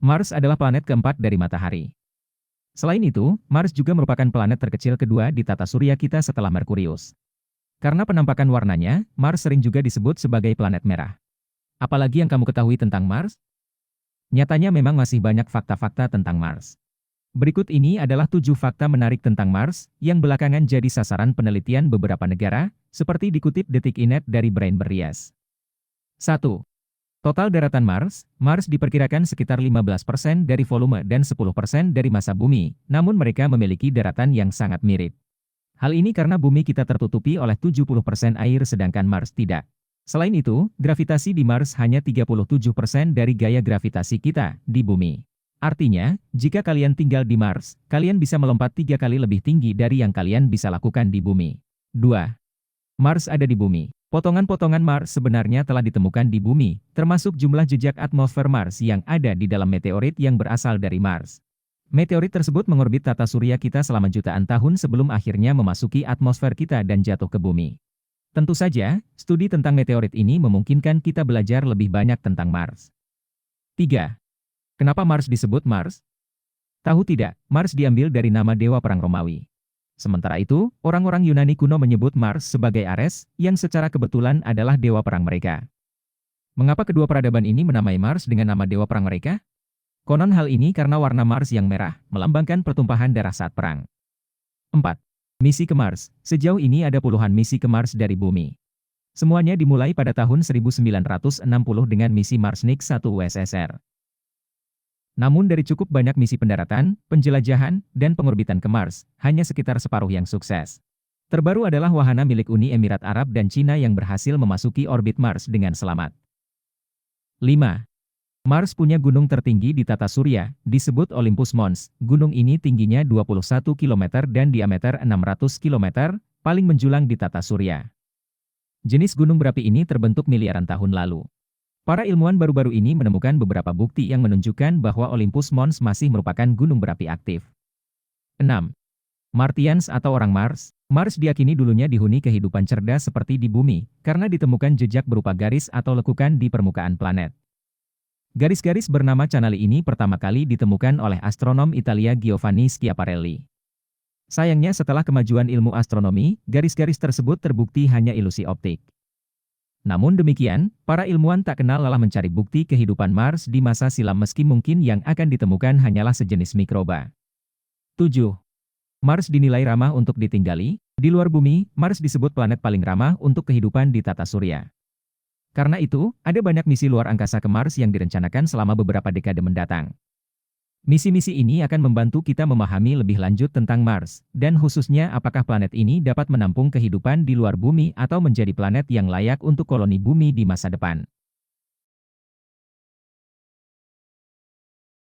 Mars adalah planet keempat dari Matahari. Selain itu, Mars juga merupakan planet terkecil kedua di tata surya kita setelah Merkurius. Karena penampakan warnanya, Mars sering juga disebut sebagai planet merah. Apalagi yang kamu ketahui tentang Mars? Nyatanya memang masih banyak fakta-fakta tentang Mars. Berikut ini adalah 7 fakta menarik tentang Mars, yang belakangan jadi sasaran penelitian beberapa negara, seperti dikutip Detik.net dari Brain Berries. 1. Total daratan Mars, Mars diperkirakan sekitar 15% dari volume dan 10% dari massa bumi, namun mereka memiliki daratan yang sangat mirip. Hal ini karena bumi kita tertutupi oleh 70% air sedangkan Mars tidak. Selain itu, gravitasi di Mars hanya 37% dari gaya gravitasi kita di bumi. Artinya, jika kalian tinggal di Mars, kalian bisa melompat 3 kali lebih tinggi dari yang kalian bisa lakukan di bumi. 2. Mars ada di bumi. Potongan-potongan Mars sebenarnya telah ditemukan di bumi, termasuk jumlah jejak atmosfer Mars yang ada di dalam meteorit yang berasal dari Mars. Meteorit tersebut mengorbit tata surya kita selama jutaan tahun sebelum akhirnya memasuki atmosfer kita dan jatuh ke bumi. Tentu saja, studi tentang meteorit ini memungkinkan kita belajar lebih banyak tentang Mars. 3. Kenapa Mars disebut Mars? Tahu tidak, Mars diambil dari nama dewa perang Romawi. Sementara itu, orang-orang Yunani kuno menyebut Mars sebagai Ares, yang secara kebetulan adalah dewa perang mereka. Mengapa kedua peradaban ini menamai Mars dengan nama dewa perang mereka? Konon hal ini karena warna Mars yang merah, melambangkan pertumpahan darah saat perang. 4. Misi ke Mars. Sejauh ini ada puluhan misi ke Mars dari bumi. Semuanya dimulai pada tahun 1960 dengan misi Marsnik 1 USSR. Namun dari cukup banyak misi pendaratan, penjelajahan, dan pengorbitan ke Mars, hanya sekitar separuh yang sukses. Terbaru adalah wahana milik Uni Emirat Arab dan Cina yang berhasil memasuki orbit Mars dengan selamat. 5. Mars punya gunung tertinggi di tata surya, disebut Olympus Mons. Gunung ini tingginya 21 km dan diameter 600 km, paling menjulang di tata surya. Jenis gunung berapi ini terbentuk miliaran tahun lalu. Para ilmuwan baru-baru ini menemukan beberapa bukti yang menunjukkan bahwa Olympus Mons masih merupakan gunung berapi aktif. 6. Martians atau orang Mars. Mars diakini dulunya dihuni kehidupan cerdas seperti di bumi, karena ditemukan jejak berupa garis atau lekukan di permukaan planet. Garis-garis bernama canali ini pertama kali ditemukan oleh astronom Italia Giovanni Schiaparelli. Sayangnya setelah kemajuan ilmu astronomi, garis-garis tersebut terbukti hanya ilusi optik. Namun demikian, para ilmuwan tak kenal lelah mencari bukti kehidupan Mars di masa silam meski mungkin yang akan ditemukan hanyalah sejenis mikroba. 7. Mars dinilai ramah untuk ditinggali. Di luar bumi, Mars disebut planet paling ramah untuk kehidupan di tata surya. Karena itu, ada banyak misi luar angkasa ke Mars yang direncanakan selama beberapa dekade mendatang. Misi-misi ini akan membantu kita memahami lebih lanjut tentang Mars, dan khususnya apakah planet ini dapat menampung kehidupan di luar bumi atau menjadi planet yang layak untuk koloni bumi di masa depan.